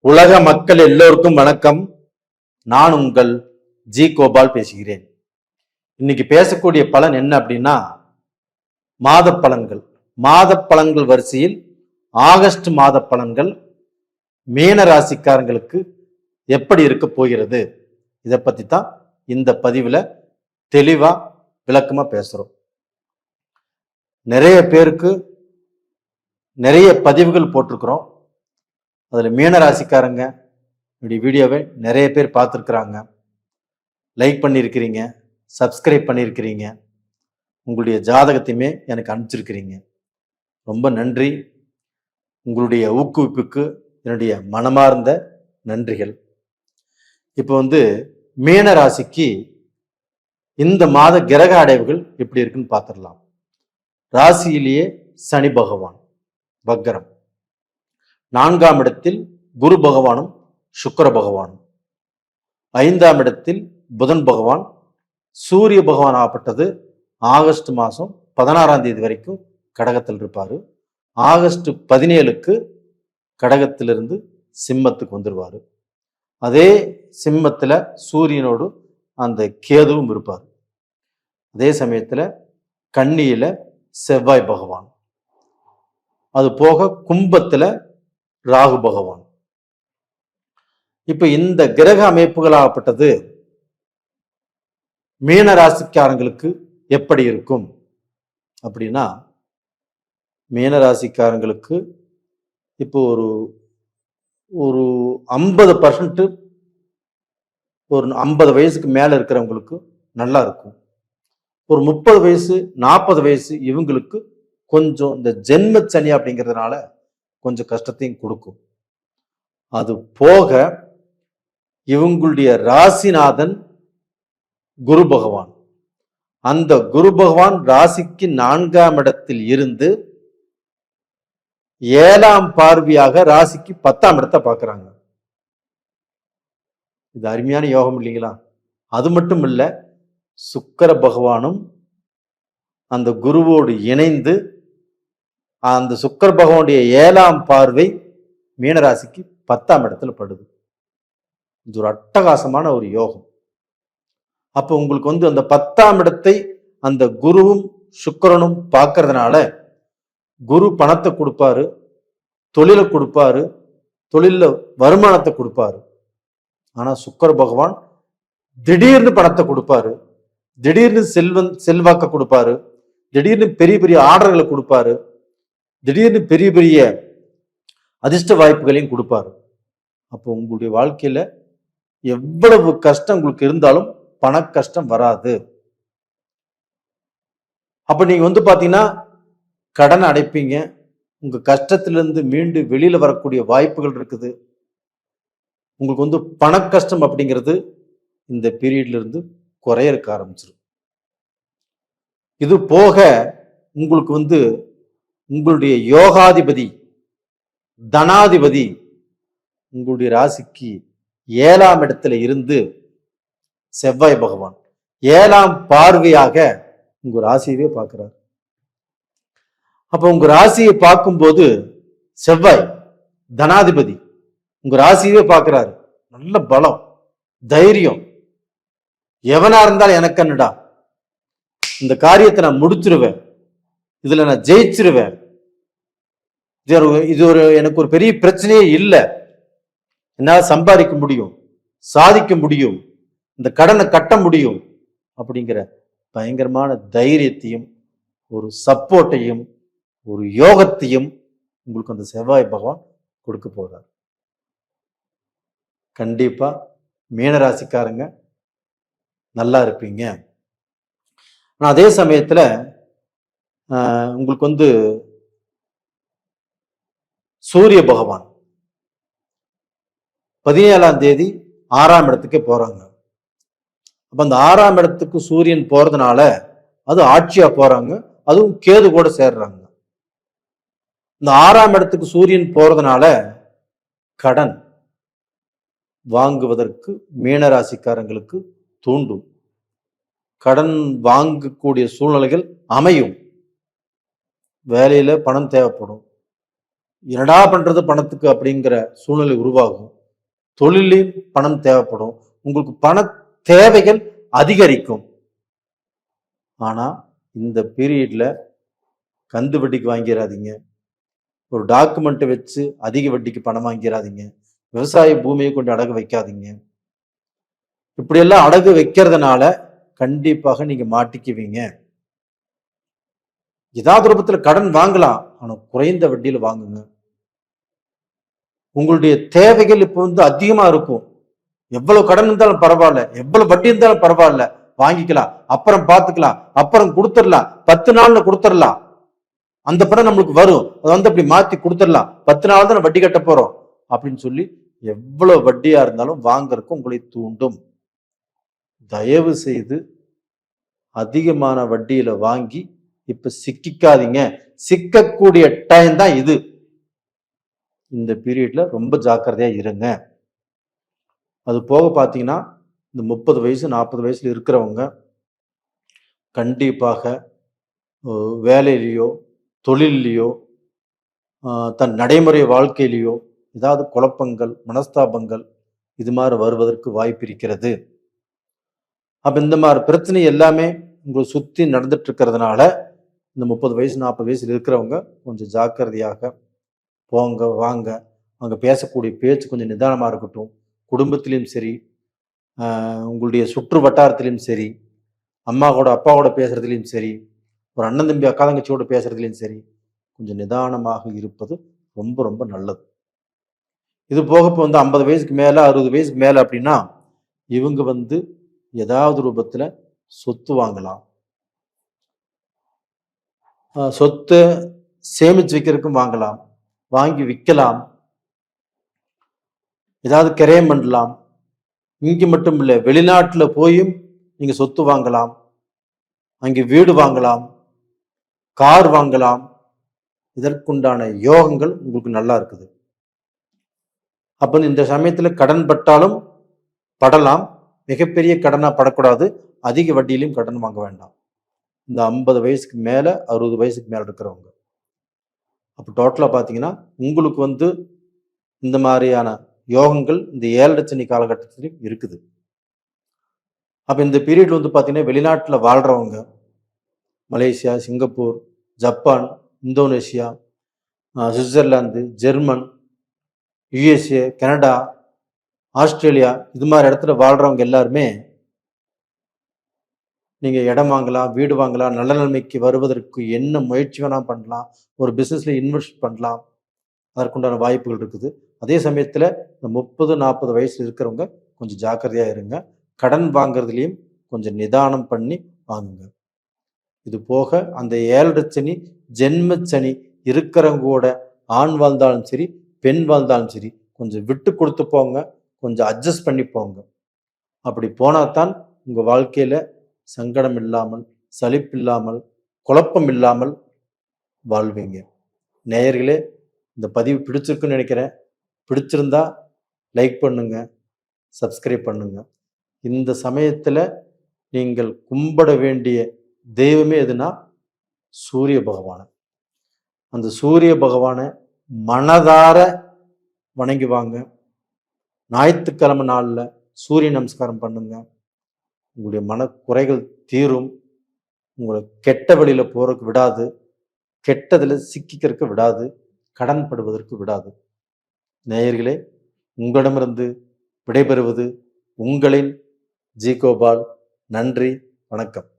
உலக மக்கள் எல்லோருக்கும் வணக்கம். நான் உங்கள் ஜி கோபால் பேசுகிறேன். இன்னைக்கு பேசக்கூடிய பலன் என்ன அப்படின்னா, மாத பலன்கள். மாத பலன்கள் வரிசையில் ஆகஸ்ட் மாத பலன்கள் மீன ராசிக்காரங்களுக்கு எப்படி இருக்க போகிறது, இதை பத்தி தான் இந்த பதிவுல தெளிவா விளக்கமா பேசுறோம். நிறைய பேருக்கு நிறைய பதிவுகள் போட்டிருக்கிறோம். அதுல மீன ராசிக்காரங்க இப்படி வீடியோவை நிறைய பேர் பார்த்துருக்குறாங்க, லைக் பண்ணியிருக்கிறீங்க, சப்ஸ்கிரைப் பண்ணியிருக்கிறீங்க, உங்களுடைய ஜாதகத்தையுமே எனக்கு அனுப்பிச்சிருக்கிறீங்க. ரொம்ப நன்றி. உங்களுடைய ஊக்குவிப்புக்கு என்னுடைய மனமார்ந்த நன்றிகள். இப்போ மீன ராசிக்கு இந்த மாத கிரக அடைவுகள் எப்படி இருக்குன்னு பார்த்துடலாம். ராசியிலேயே சனி பகவான் வக்கரம், 4ஆம் இடத்தில் குரு பகவானும் சுக்கிர பகவானும், 5ஆம் இடத்தில் புதன் பகவான், சூரிய பகவான் ஆகப்பட்டது ஆகஸ்ட் மாதம் 16ஆம் தேதி வரைக்கும் கடகத்தில் இருப்பாரு. ஆகஸ்ட் 17க்கு கடகத்திலிருந்து சிம்மத்துக்கு வந்துடுவாரு. அதே சிம்மத்துல சூரியனோடு அந்த கேதுவும் இருப்பார். அதே சமயத்துல கன்னியில செவ்வாய் பகவான், அது போக கும்பத்துல ராகு பகவான். இப்ப இந்த கிரக அமைப்புகளாகப்பட்டது மீன ராசிக்காரங்களுக்கு எப்படி இருக்கும் அப்படின்னா, மீன ராசிக்காரங்களுக்கு இப்போ ஒரு 50%, ஒரு 50 வயசுக்கு மேல இருக்கிறவங்களுக்கு நல்லா இருக்கும். ஒரு 30 வயசு 40 வயசு இவங்களுக்கு கொஞ்சம் இந்த ஜென்ம சனி அப்படிங்கிறதுனால கொஞ்சம் கஷ்டத்தையும் கொடுக்கும். அது போக இவங்களுடைய ராசிநாதன் குரு பகவான், அந்த குரு பகவான் ராசிக்கு 4ஆம் இடத்தில் இருந்து 7ஆம் பார்வையாக ராசிக்கு 10ஆம் இடத்தை பார்க்கிறாங்க. இது அருமையான யோகம் இல்லைங்களா? அது மட்டும் இல்ல, சுக்கிர பகவானும் அந்த குருவோடு இணைந்து அந்த சுக்கிர பகவானுடைய 7ஆம் பார்வை மீனராசிக்கு 10ஆம் இடத்துல படுது. இது ஒரு அட்டகாசமான ஒரு யோகம். அப்ப உங்களுக்கு அந்த 10ஆம் இடத்தை அந்த குருவும் சுக்கிரனும் பார்க்கறதுனால, குரு பணத்தை கொடுப்பாரு, தொழிலை கொடுப்பாரு, தொழில வருமானத்தை கொடுப்பாரு. ஆனா சுக்கிர பகவான் திடீர்னு பணத்தை கொடுப்பாரு, திடீர்னு செல்வாக்க கொடுப்பாரு, திடீர்னு பெரிய பெரிய ஆர்டர்களை கொடுப்பாரு, திடீர்னு பெரிய பெரிய அதிர்ஷ்ட வாய்ப்புகளையும் கொடுப்பாரு. அப்போ உங்களுடைய வாழ்க்கையில எவ்வளவு கஷ்டம் உங்களுக்கு இருந்தாலும் பண கஷ்டம் வராது. அப்ப நீங்க பாத்தீங்கன்னா கடன் அடைப்பீங்க, உங்க கஷ்டத்திலிருந்து மீண்டு வெளியில வரக்கூடிய வாய்ப்புகள் இருக்குது. உங்களுக்கு பண கஷ்டம் அப்படிங்கிறது இந்த பீரியட்ல இருந்து குறைய இருக்க ஆரம்பிச்சிடும். இது போக உங்களுக்கு உங்களுடைய யோகாதிபதி தனாதிபதி உங்களுடைய ராசிக்கு 7ஆம் இடத்துல இருந்து செவ்வாய் பகவான் 7ஆம் பார்வையாக உங்க ராசியவே பார்க்கிறார். அப்ப உங்க ராசியை பார்க்கும்போது செவ்வாய் தனாதிபதி உங்க ராசியவே பார்க்கிறாரு. நல்ல பலம், தைரியம். எவனா இருந்தாலும் எனக்கு என்னடா, இந்த காரியத்தை நான் முடிச்சிருவேன், இதுல நான் ஜெயிச்சிருவேன், இது எனக்கு ஒரு பெரிய பிரச்சனையே இல்லை, என்னால் சம்பாதிக்க முடியும், சாதிக்க முடியும், இந்த கடனை கட்ட முடியும் அப்படிங்கிற பயங்கரமான தைரியத்தையும் ஒரு சப்போர்ட்டையும் ஒரு யோகத்தையும் உங்களுக்கு அந்த செவ்வாய் பகவான் கொடுக்க போறார். கண்டிப்பா மீனராசிக்காரங்க நல்லா இருப்பீங்க. ஆனா அதே சமயத்துல உங்களுக்கு சூரிய பகவான் 17ஆம் தேதி 6ஆம் இடத்துக்கே போறாங்க. அப்ப அந்த 6ஆம் இடத்துக்கு சூரியன் போறதுனால அது ஆட்சியா போறாங்க, அதுவும் கேது கூட சேர்றாங்க. இந்த 6ஆம் இடத்துக்கு சூரியன் போறதுனால கடன் வாங்குவதற்கு மீனராசிக்காரங்களுக்கு தூண்டும், கடன் வாங்கக்கூடிய சூழ்நிலைகள் அமையும். வேலையில பணம் தேவைப்படும், என்னடா பண்றது பணத்துக்கு அப்படிங்கிற சூழ்நிலை உருவாகும். தொழிலையும் பணம் தேவைப்படும். உங்களுக்கு பண தேவைகள் அதிகரிக்கும். ஆனா இந்த பீரியட்ல கந்து வட்டிக்கு வாங்கிடாதீங்க. ஒரு டாக்குமெண்ட் வச்சு அதிக வட்டிக்கு பணம் வாங்கிடாதீங்க. விவசாய பூமியை கொண்டு அடகு வைக்காதீங்க. இப்படியெல்லாம் அடகு வைக்கிறதுனால கண்டிப்பாக நீங்க மாட்டிக்குவீங்க. ஏதாவது ரூபத்துல கடன் வாங்கலாம், ஆனா குறைந்த வட்டியில வாங்குங்க. உங்களுடைய தேவைகள் இப்ப அதிகமா இருக்கும். எவ்வளவு கடன் இருந்தாலும் பரவாயில்ல, எவ்வளவு வட்டி இருந்தாலும் பரவாயில்ல, வாங்கிக்கலாம், அப்புறம் பார்த்துக்கலாம், அப்புறம் கொடுத்துடலாம், 10 நாள்ல கொடுத்துடலாம், அந்த பணம் நம்மளுக்கு வரும், அதை அப்படி மாத்தி கொடுத்துடலாம், 10 நாள் தான் வட்டி கட்ட போறோம் அப்படின்னு சொல்லி எவ்வளவு வட்டியா இருந்தாலும் வாங்கறதுக்கு உங்களை தூண்டும். தயவு செய்து அதிகமான வட்டியில வாங்கி இப்ப சிக்காதீங்க. சிக்கக்கூடிய டைம் தான் இது. இந்த பீரியட்ல ரொம்ப ஜாக்கிரதையா இருங்க. அது போக பார்த்தீங்கன்னா இந்த 30 வயசு 40 வயசுல இருக்கிறவங்க கண்டிப்பாக வேலையிலையோ தொழிலையோ தன் நடைமுறை வாழ்க்கையிலையோ ஏதாவது குழப்பங்கள் மனஸ்தாபங்கள் இது மாதிரி வருவதற்கு வாய்ப்பு இருக்கிறது. அப்ப இந்த மாதிரி பிரச்சனை எல்லாமே உங்களை சுத்தி நடந்துட்டு இருக்கிறதுனால இந்த 30 வயசு 40 வயசுல இருக்கிறவங்க கொஞ்சம் ஜாக்கிரதையாக போங்க வாங்க. அங்கே பேசக்கூடிய பேச்சு கொஞ்சம் நிதானமாக இருக்கட்டும். குடும்பத்திலையும் சரி, உங்களுடைய சுற்று வட்டாரத்திலையும் சரி, அம்மாவோட அப்பாவோட பேசுறதுலையும் சரி, ஒரு அண்ணன் தம்பி அக்கா தங்கச்சியோட பேசுறதுலையும் சரி, கொஞ்சம் நிதானமாக இருப்பது ரொம்ப ரொம்ப நல்லது. இது போக இப்போ 50 வயசுக்கு மேலே 60 வயசுக்கு மேலே அப்படின்னா இவங்க ஏதாவது ரூபத்தில் சொத்து வாங்கலாம். சொத்து சேமிச்சு வைக்கிறதுக்கும் வாங்கலாம், வாங்கி விற்கலாம், ஏதாவது கிரயம் பண்ணலாம். இங்கே மட்டும் இல்லை, வெளிநாட்டில் போயும் நீங்க சொத்து வாங்கலாம், அங்கே வீடு வாங்கலாம், கார் வாங்கலாம். இதற்குண்டான யோகங்கள் உங்களுக்கு நல்லா இருக்குது. அப்ப இந்த சமயத்துல கடன் பட்டாலும் படலாம், மிகப்பெரிய கடனா படக்கூடாது, அதிக வட்டியிலையும் கடன் வாங்க வேண்டாம். இந்த 50 வயசுக்கு மேல 60 வயசுக்கு மேல இருக்கிறவங்க அப்போ டோட்டலா பாத்தீங்கன்னா உங்களுக்கு இந்த மாதிரியான யோகங்கள் இந்த 7 சனி காலகட்டத்திலும் இருக்குது. அப்ப இந்த பீரியட்ல பாத்தீங்கன்னா வெளிநாட்டுல வாழ்றவங்க, Malaysia, Singapore, Japan, Indonesia, Switzerland, German, USA, Canada, Australia இது மாதிரி இடத்துல வாழ்றவங்க எல்லாருமே நீங்க இடம் வாங்கலாம், வீடு வாங்கலாம், நல்ல நிலைமைக்கு வருவதற்கு என்ன முயற்சி வேணா பண்ணலாம், ஒரு பிசினஸ்ல இன்வெஸ்ட் பண்ணலாம், அதற்குண்டான வாய்ப்புகள் இருக்குது. அதே சமயத்துல இந்த 30-40 வயசுல இருக்கிறவங்க கொஞ்சம் ஜாக்கிரதையா இருங்க. கடன் வாங்குறதுலையும் கொஞ்சம் நிதானம் பண்ணி வாங்குங்க. இது போக அந்த 7 சனி ஜென்ம சனி இருக்கிறவங்க கூட ஆண் வாழ்ந்தாலும் சரி பெண் வாழ்ந்தாலும் சரி கொஞ்சம் விட்டு கொடுத்து போங்க, கொஞ்சம் அட்ஜஸ்ட் பண்ணி போங்க. அப்படி போனாதான் உங்க வாழ்க்கையில சங்கடம் இல்லாமல், சலிப்பு இல்லாமல், குழப்பம் இல்லாமல் வாழ்வீங்க. நேயர்களே, இந்த பதிவு பிடிச்சிருக்குன்னு நினைக்கிறேன். பிடிச்சிருந்தா லைக் பண்ணுங்க, சப்ஸ்கிரைப் பண்ணுங்க. இந்த சமயத்துல நீங்கள் கும்பிட வேண்டிய தெய்வமே எதுனா சூரிய பகவான். அந்த சூரிய பகவானை மனதார வணங்கி வாங்க. ஞாயிற்றுக்கிழமை நாள்ல சூரிய நமஸ்காரம் பண்ணுங்க. உங்களுடைய மனக்குறைகள் தீரும். உங்களை கெட்ட வழியில போறதுக்கு விடாது, கெட்டதுல சிக்கிக்கிறதுக்கு விடாது, கடன் படுவதற்கு விடாது. நேயர்களே, உங்களிடமிருந்து விடைபெறுவது உங்களின் ஜி கோபால். நன்றி, வணக்கம்.